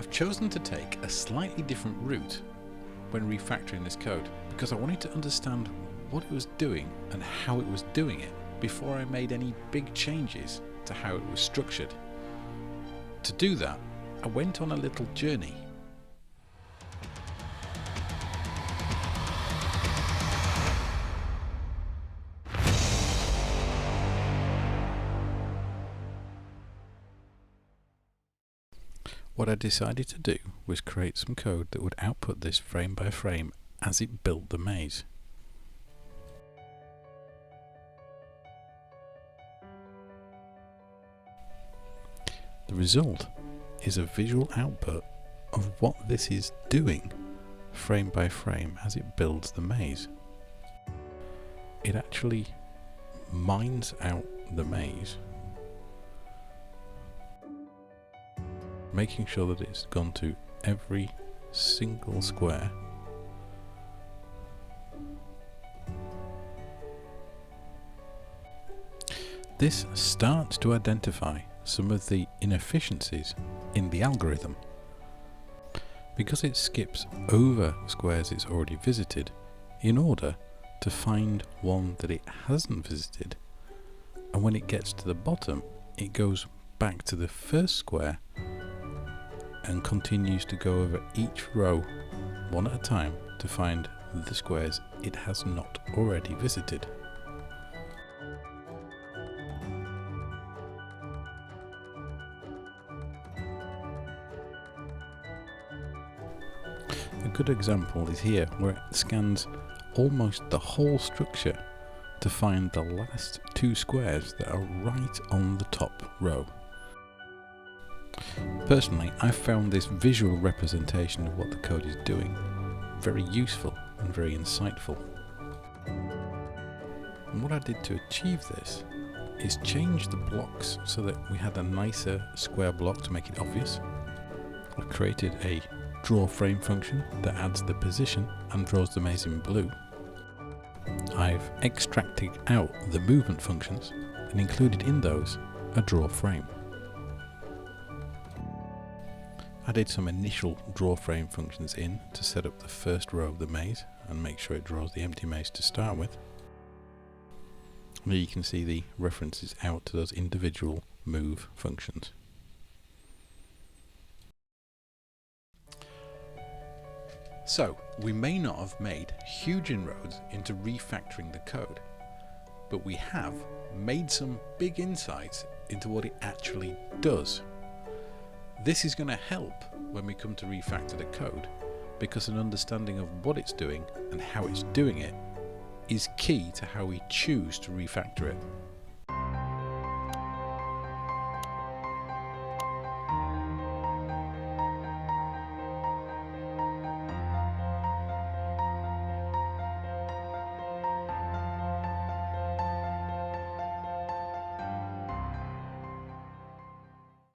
I've chosen to take a slightly different route when refactoring this code because I wanted to understand what it was doing and how it was doing it before I made any big changes to how it was structured. To do that, I went on a little journey. What I decided to do was create some code that would output this frame by frame as it built the maze. The result is a visual output of what this is doing frame by frame as it builds the maze. It actually mines out the maze, making sure that it's gone to every single square This starts to identify some of the inefficiencies in the algorithm. Because it skips over squares it's already visited in order to find one that it hasn't visited, and when it gets to the bottom it goes back to the first square and continues to go over each row one at a time to find the squares it has not already visited. A good example is here, where it scans almost the whole structure to find the last two squares that are right on the top row. Personally, I found this visual representation of what the code is doing very useful and very insightful. And what I did to achieve this is change the blocks so that we had a nicer square block to make it obvious. I've created a draw frame function that adds the position and draws the maze in blue. I've extracted out the movement functions and included in those a draw frame. Added some initial draw frame functions in to set up the first row of the maze and make sure it draws the empty maze to start with. Here you can see the references out to those individual move functions. So, we may not have made huge inroads into refactoring the code, but we have made some big insights into what it actually does. This is going to help when we come to refactor the code, because an understanding of what it's doing and how it's doing it is key to how we choose to refactor it.